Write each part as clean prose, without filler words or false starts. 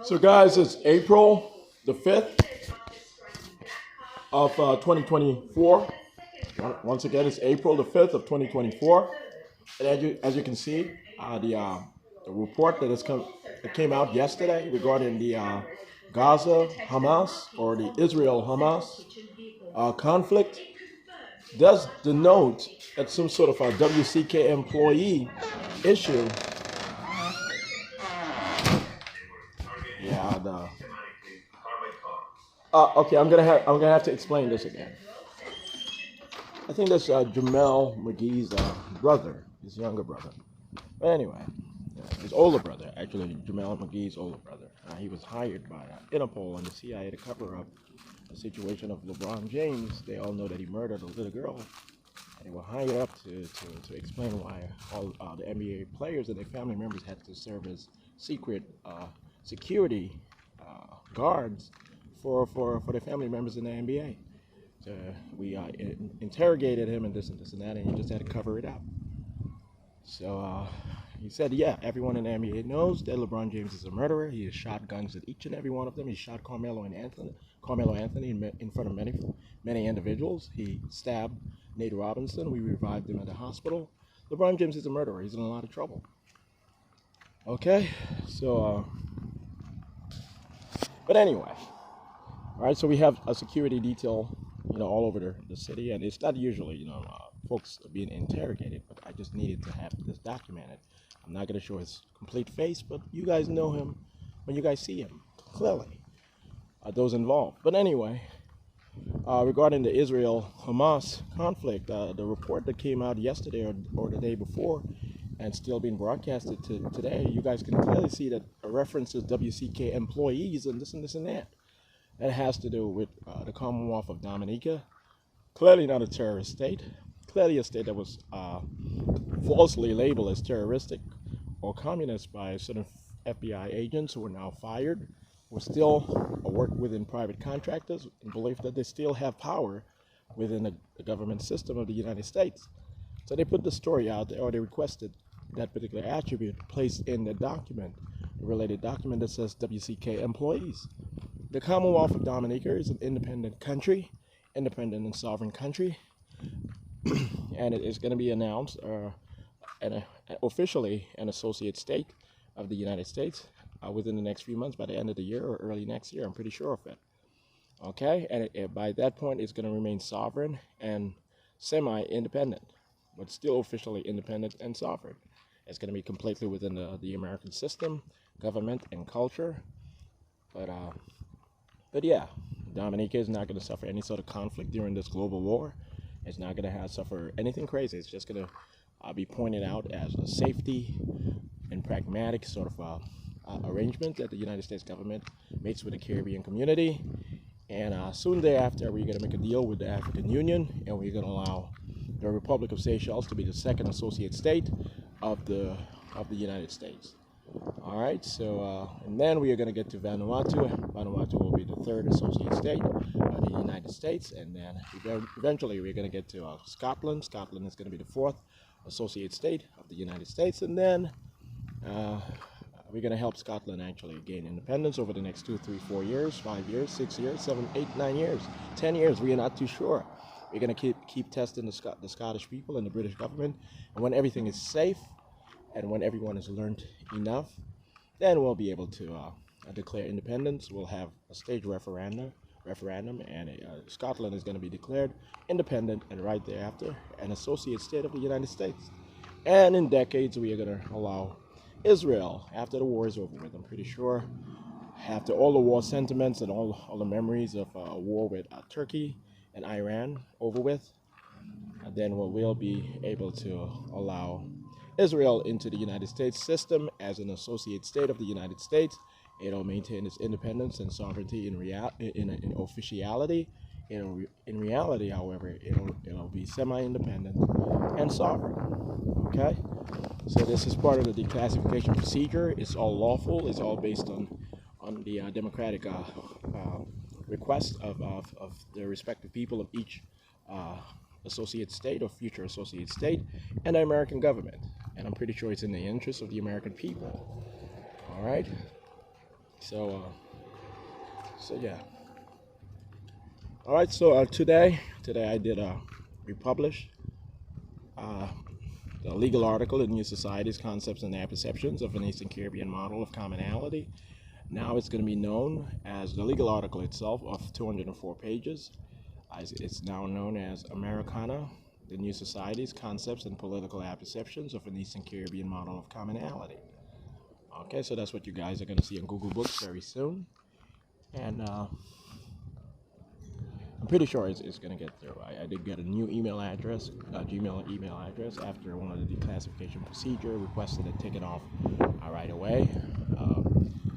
So guys, it's April the 5th of 2024. Once again, it's April the 5th of 2024. And as you can see, the report that came out yesterday regarding the Gaza Hamas or the Israel Hamas conflict does denote that some sort of a WCK employee issue. Yeah, okay, I'm gonna have to explain this again. I think that's Jamel McGee's brother, his younger brother. But anyway, his older brother, actually, Jamel McGee's older brother. He was hired by Interpol and the CIA to cover up the situation of LeBron James. They all know that he murdered a little girl. And they were hired up to explain why all the NBA players and their family members had to serve as secret security guards for their family members in the NBA. So we interrogated him and this and that, and he just had to cover it up. So he said, yeah, everyone in the NBA knows that LeBron James is a murderer. He has shot guns at each and every one of them. He shot Carmelo Anthony in front of many individuals. He stabbed Nate Robinson. We revived him at the hospital. LeBron James is a murderer. He's in a lot of trouble. Okay, so, but anyway, all right, so we have a security detail, all over the city, and it's not usually, folks being interrogated, but I just needed to have this documented. I'm not going to show his complete face, but you guys know him when you guys see him, clearly, those involved. But anyway, regarding the Israel-Hamas conflict, the report that came out yesterday or the day before and still being broadcasted today, you guys can clearly see that references WCK employees and this and that. That has to do with the Commonwealth of Dominica, clearly not a terrorist state, clearly a state that was falsely labeled as terroristic or communist by certain FBI agents who are now fired, who still work within private contractors and believe that they still have power within the government system of the United States. So they put the story out there, or they requested that particular attribute placed in the document, the related document that says WCK employees. The Commonwealth of Dominica is an independent country, independent and sovereign country, and it is going to be announced officially an associate state of the United States within the next few months, by the end of the year or early next year. I'm pretty sure of it. Okay, and by that point, it's going to remain sovereign and semi-independent, but still officially independent and sovereign. It's going to be completely within the American system, government, and culture. But yeah, Dominica is not going to suffer any sort of conflict during this global war. It's not going to suffer anything crazy. It's just going to be pointed out as a safety and pragmatic sort of arrangement that the United States government makes with the Caribbean community. And soon thereafter, we're going to make a deal with the African Union, and we're going to allow the Republic of Seychelles to be the second associate state of the United States. All right, so and then we are going to get to Vanuatu. Vanuatu will be the third associate state of the United States, and then eventually we're going to get to Scotland. Scotland is going to be the fourth associate state of the United States, and then we're going to help Scotland actually gain independence over the next 2, 3, 4 years, 5 years, 6 years, 7, 8, 9 years, 10 years. We are not too sure. We're going to keep testing the Scottish people and the British government, and when everything is safe, and when everyone has learned enough, then we'll be able to declare independence. We'll have a state referendum, and Scotland is going to be declared independent, and right thereafter, an associate state of the United States. And in decades, we are going to allow Israel, after the war is over with, I'm pretty sure, after all the war sentiments and all the memories of a war with Turkey and Iran over with, then we'll be able to allow Israel into the United States system as an associate state of the United States. It'll maintain its independence and sovereignty in officiality. In reality, however, it'll be semi-independent and sovereign. Okay, so this is part of the declassification procedure. It's all lawful. It's all based on the democratic request of the respective people of each associate state or future associate state and the American government. and I'm pretty sure it's in the interest of the American people. All right. So yeah. All right. So today I did republish the legal article in New Societies, Concepts and Their Perceptions of an Eastern Caribbean Model of Commonality. Now it's going to be known as the legal article itself of 204 pages. It's now known as Americana, the New Societies, Concepts and Political Perceptions of an Eastern Caribbean Model of Commonality. Okay, so that's what you guys are going to see in Google Books very soon. And I'm pretty sure it's going to get through. I did get a new email address, Gmail email address, after one of the declassification procedure, requested it taken off right away.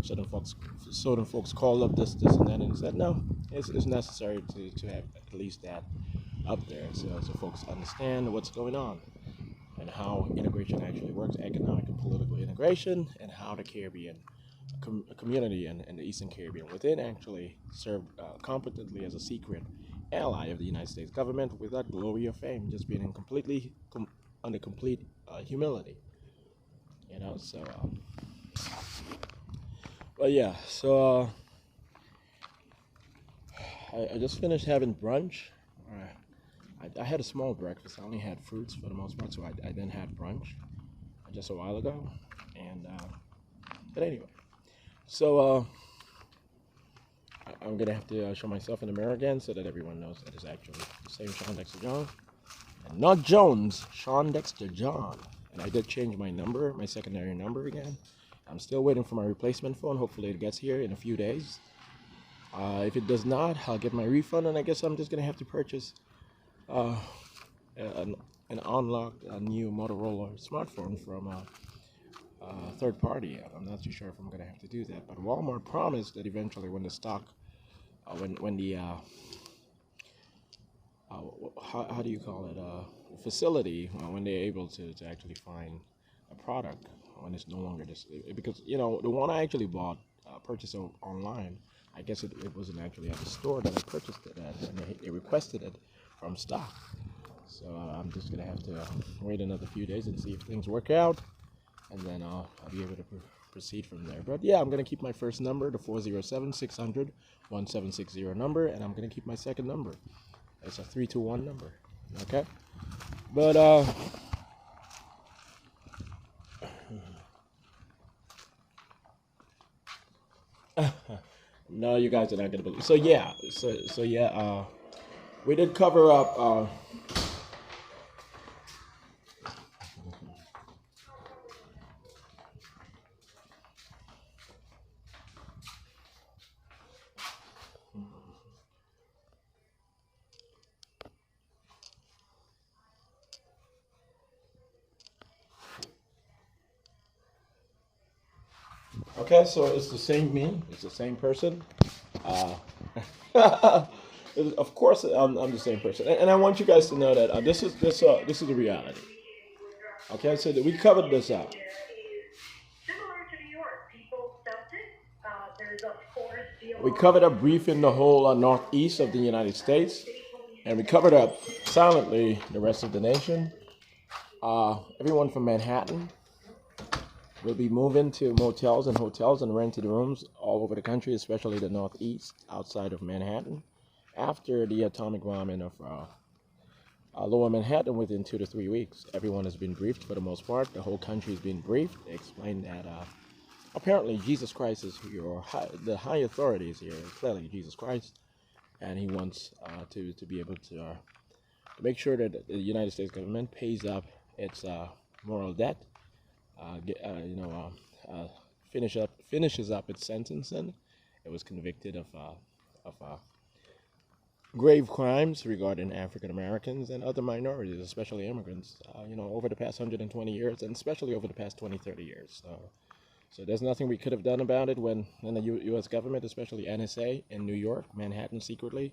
Certain folks called up this and that and said, no, it's necessary to have at least that up there so folks understand what's going on and how integration actually works, economic and political integration, and how the Caribbean community and the Eastern Caribbean within actually served competently as a secret ally of the United States government without glory or fame, just being in under complete humility. You know, so... But yeah, so I just finished having brunch. I had a small breakfast. I only had fruits for the most part, so I then had brunch just a while ago. And but anyway, so I'm gonna have to show myself in the mirror again so that everyone knows that it's actually the same Shawn Dexter John, and not Jones, Shawn Dexter John. And I did change my number, my secondary number again. I'm still waiting for my replacement phone. Hopefully it gets here in a few days. If it does not, I'll get my refund, and I guess I'm just going to have to purchase an unlocked new Motorola smartphone from a third party. I'm not too sure if I'm going to have to do that. But Walmart promised that eventually when the stock, when the, how do you call it, facility, when they're able to actually find a product, when it's no longer this, because you know the one I actually purchased online, I guess it wasn't actually at the store that I purchased it at, and they requested it from stock. So I'm just gonna have to wait another few days and see if things work out, and then I'll be able to proceed from there. But yeah, I'm gonna keep my first number, the 407-600-1760 number, and I'm gonna keep my second number. It's a 321 number. Okay, but no, you guys are not gonna believe. So yeah, we did cover up. Okay, so it's the same me. It's the same person. Of course, I'm the same person, and I want you guys to know that this is the reality. Okay, so we covered this out. We covered up briefing the whole northeast of the United States, and we covered up silently the rest of the nation. Everyone from Manhattan will be moving to motels and hotels and rented rooms all over the country, especially the northeast outside of Manhattan, after the atomic bombing of Lower Manhattan within 2 to 3 weeks. Everyone has been briefed for the most part. The whole country has been briefed. They explained that apparently Jesus Christ is here, or the high authority is here, clearly Jesus Christ, and he wants to be able to make sure that the United States government pays up its moral debt, finishes up its sentencing. It was convicted of grave crimes regarding African Americans and other minorities, especially immigrants, over the past 120 years, and especially over the past 20, 30 years. So there's nothing we could have done about it when the U.S. government, especially NSA in New York, Manhattan secretly,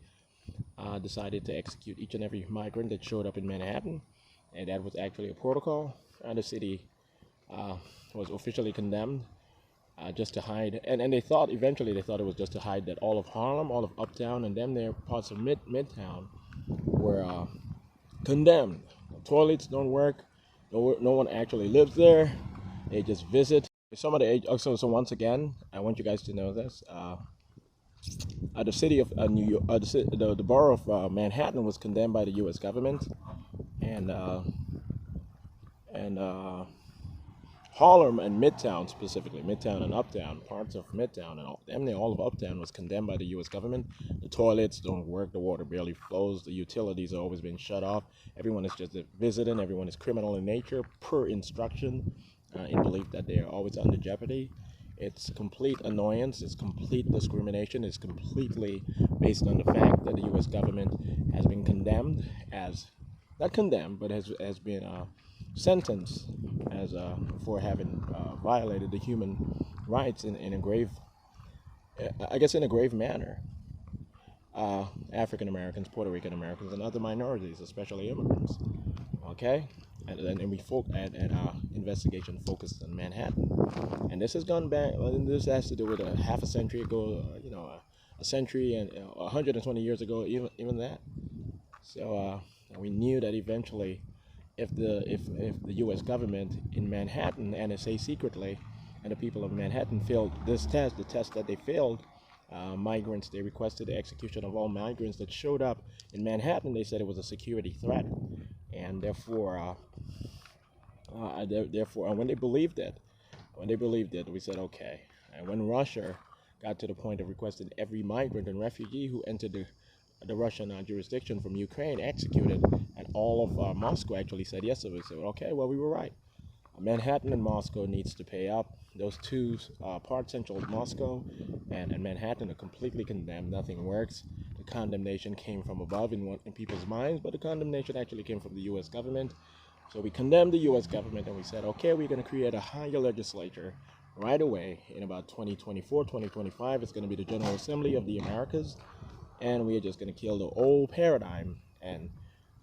decided to execute each and every migrant that showed up in Manhattan. And that was actually a protocol. And the city was officially condemned just to hide. And they thought, eventually they thought it was just to hide that all of Harlem, all of Uptown, and then there parts of Midtown were condemned. The toilets don't work. No one actually lives there. They just visit. Some of the so once again, I want you guys to know this. The city of New York, the borough of Manhattan was condemned by the U.S. government, and Harlem and Midtown, specifically Midtown and Uptown, parts of Midtown and all of Uptown was condemned by the U.S. government. The toilets don't work, the water barely flows, the utilities are always being shut off. Everyone is just visiting. Everyone is criminal in nature, per instruction, in belief that they are always under jeopardy. It's complete annoyance. It's complete discrimination. It's completely based on the fact that the U.S. government has been condemned as, not condemned, but has been sentenced as for having violated the human rights in a grave, I guess, in a grave manner. African Americans, Puerto Rican Americans, and other minorities, especially immigrants. Okay, and our investigation focused on Manhattan, and this has gone back. And this has to do with a half a century ago, a century and 120 years ago, even that. So we knew that eventually, if the U.S. government in Manhattan, NSA secretly, and the people of Manhattan failed this test, the test that they failed, migrants, they requested the execution of all migrants that showed up in Manhattan. They said it was a security threat, and therefore when they believed it, we said okay. And when Russia got to the point of requesting every migrant and refugee who entered the Russian jurisdiction from Ukraine executed, and all of Moscow actually said yes. So we said, okay, well, we were right. Manhattan and Moscow needs to pay up. Those two parts, central Moscow and Manhattan, are completely condemned. Nothing works. The condemnation came from above in people's minds, but the condemnation actually came from the U.S. government. So we condemned the U.S. government, and we said, okay, we're going to create a higher legislature right away in about 2024, 2025. It's going to be the General Assembly of the Americas, and we are just going to kill the old paradigm and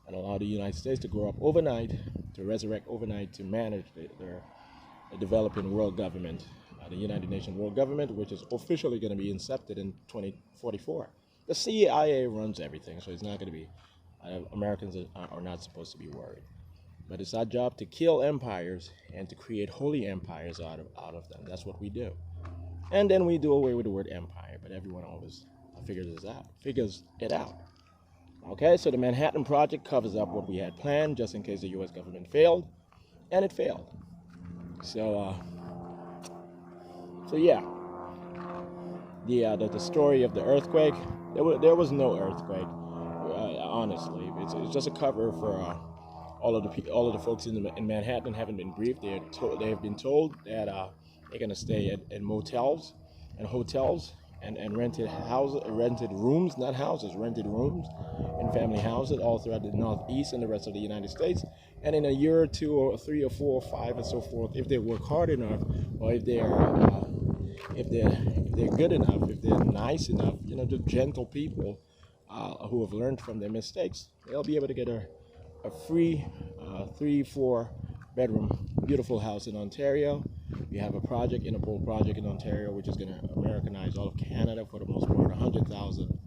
allow the United States to grow up overnight, to resurrect overnight, to manage their developing world government, the United Nations World Government, which is officially going to be incepted in 2044. The CIA runs everything, so it's not going to be, Americans are not supposed to be worried. But it's our job to kill empires and to create holy empires out of them. That's what we do. And then we do away with the word empire, but everyone always figures it out. Okay, so the Manhattan Project covers up what we had planned just in case the U.S. government failed, and it failed. So yeah, the story of the earthquake, there was no earthquake. Honestly, it's just a cover for all of the folks in Manhattan haven't been briefed. They have been told that they're gonna stay in motels and hotels and rented rooms, not houses, rented rooms in family houses all throughout the Northeast and the rest of the United States. And in a year or two or 3 or 4 or 5 and so forth, if they work hard enough, or if they're good enough, if they're nice enough, the gentle people who have learned from their mistakes, they'll be able to get a free 3-4 bedroom beautiful house in Ontario. We have a project, INTERPOL project in Ontario, which is going to Americanize all of Canada for the most part. 100,000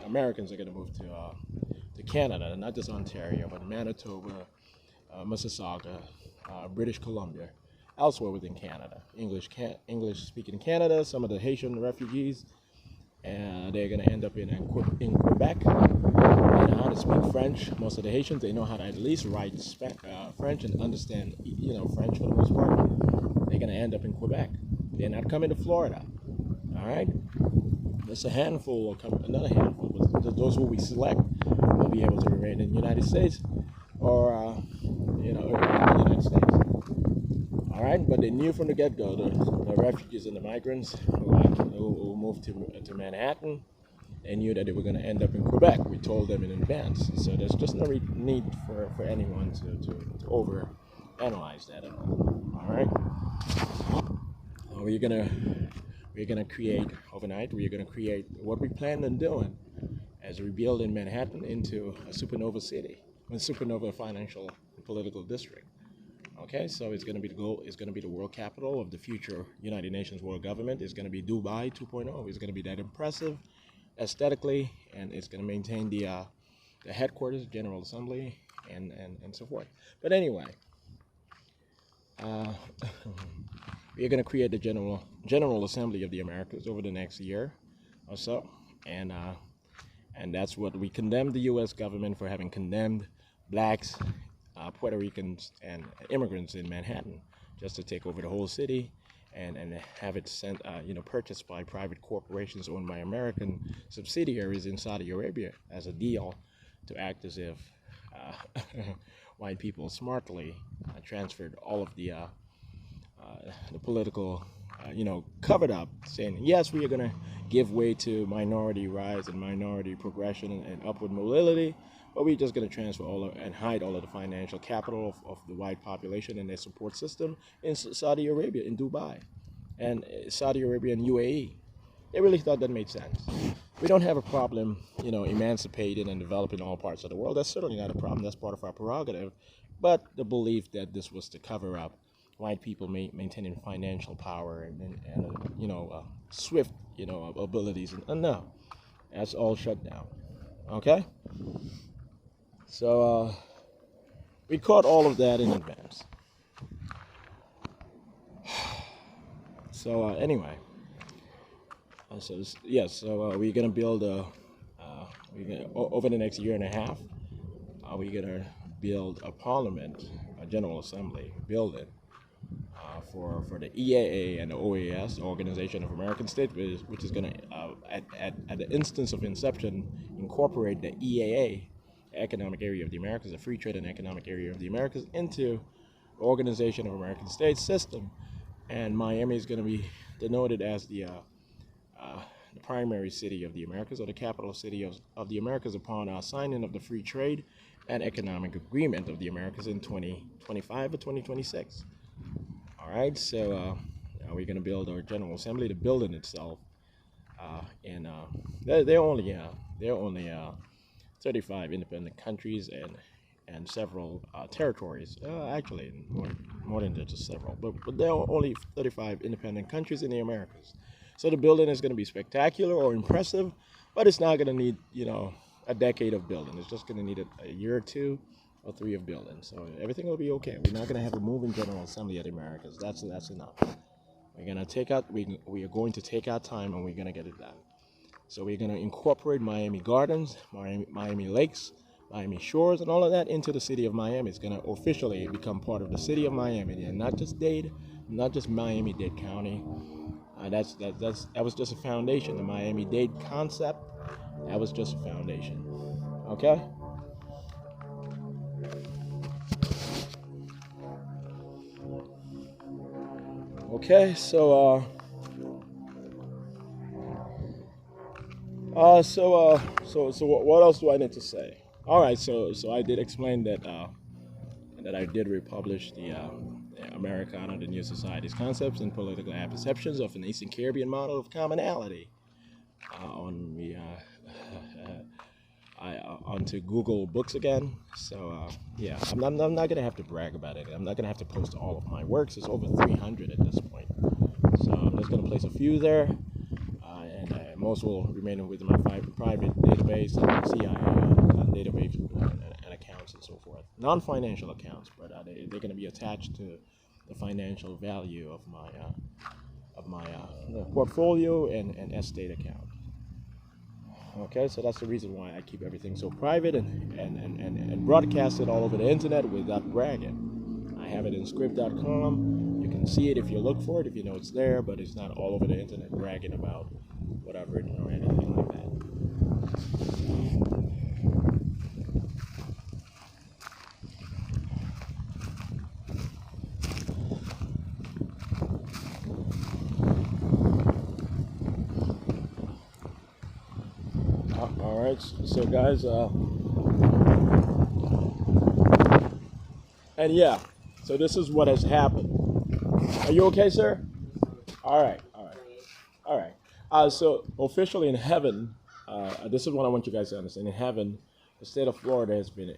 Americans are going to move to Canada, not just Ontario, but Manitoba, Mississauga, British Columbia, elsewhere within Canada. English-speaking Canada, some of the Haitian refugees, and they're going to end up in Quebec. They know how to speak French. Most of the Haitians, they know how to at least write French and understand, French for the most part. They're going to end up in Quebec. They're not coming to Florida. All right? Just a handful, or another handful. But those who we select will be able to remain in the United States, or in the United States. All right? But they knew from the get-go, the refugees and the migrants who moved to Manhattan, they knew that they were going to end up in Quebec. We told them in advance. So there's just no need for anyone to over-analyze that at all. All right? We're gonna create overnight. We're gonna create what we planned on doing as rebuilding Manhattan into a supernova city, a supernova financial and political district. Okay, so it's gonna be the goal. It's gonna be the world capital of the future United Nations world government. It's gonna be Dubai 2.0. It's gonna be that impressive aesthetically, and it's gonna maintain the headquarters, General Assembly, and so forth. But anyway, uh, we're going to create the General Assembly of the Americas over the next year or so, and that's what we condemn the U.S. government for having condemned blacks, Puerto Ricans, and immigrants in Manhattan just to take over the whole city and have it sent, purchased by private corporations owned by American subsidiaries in Saudi Arabia as a deal to act as if white people smartly transferred all of the political, covered up, saying, yes, we are going to give way to minority rights and minority progression and upward mobility, but we're just going to transfer and hide all of the financial capital of the white population and their support system in Saudi Arabia, in Dubai, and Saudi Arabia and UAE. They really thought that made sense. We don't have a problem, emancipating and developing all parts of the world. That's certainly not a problem. That's part of our prerogative. But the belief that this was to cover up white people maintaining financial power and swift, abilities, and no, that's all shut down. Okay. So we caught all of that in advance. So anyway, we're gonna build over the next year and a half. We're gonna build a parliament, a General Assembly building for the EAA and the OAS, the Organization of American States, which is gonna at the instance of inception incorporate the EAA, Economic Area of the Americas, the Free Trade and Economic Area of the Americas, into the Organization of American States system. And Miami is going to be denoted as the primary city of the Americas, or the capital city of the Americas, upon our signing of the Free Trade and Economic Agreement of the Americas in 2025 or 2026. All right, so we're going to build our General Assembly. The building itself, and there are only 35 independent countries and several territories. Actually, more than just several, but there are only 35 independent countries in the Americas. So the building is going to be spectacular or impressive, but it's not going to need, a decade of building. It's just going to need a year or 2 or 3 of building. So everything will be okay. We're not going to have a moving General Assembly of the Americas. That's enough. We are going to take our time, and we're going to get it done. So we're going to incorporate Miami Gardens, Miami Lakes, Miami Shores, and all of that into the city of Miami. It's going to officially become part of the city of Miami, and not just Miami-Dade County. That was just a foundation. The Miami-Dade concept, that was just a foundation. Okay? Okay, so what else do I need to say? All right, so I did explain that I did republish the Americana, the New Society's Concepts and Political Perceptions of an Eastern Caribbean Model of Commonality onto Google Books again. So yeah, I'm not gonna have to brag about it. I'm not gonna have to post all of my works. It's over 300 at this point. So I'm just gonna place a few there, and most will remain within my private database and CIA database and accounts and so forth. Non-financial accounts, but they're gonna be attached to the financial value of my portfolio and estate account. Okay, so that's the reason why I keep everything so private and broadcast it all over the internet without bragging. I have it in script.com. You can see it if you look for it, if you know it's there, but it's not all over the internet bragging about what I've written or anything like that. All right, so guys, and yeah, so this is what has happened. Are you okay, sir? All right. So officially in heaven, this is what I want you guys to understand. In heaven, the state of Florida has been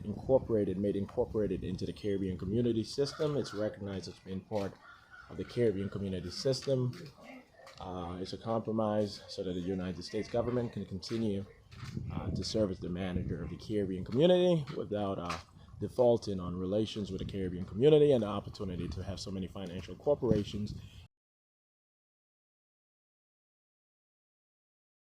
made incorporated into the Caribbean community system. It's recognized as being part of the Caribbean community system. It's a compromise so that the United States government can continue to serve as the manager of the Caribbean community without defaulting on relations with the Caribbean community and the opportunity to have so many financial corporations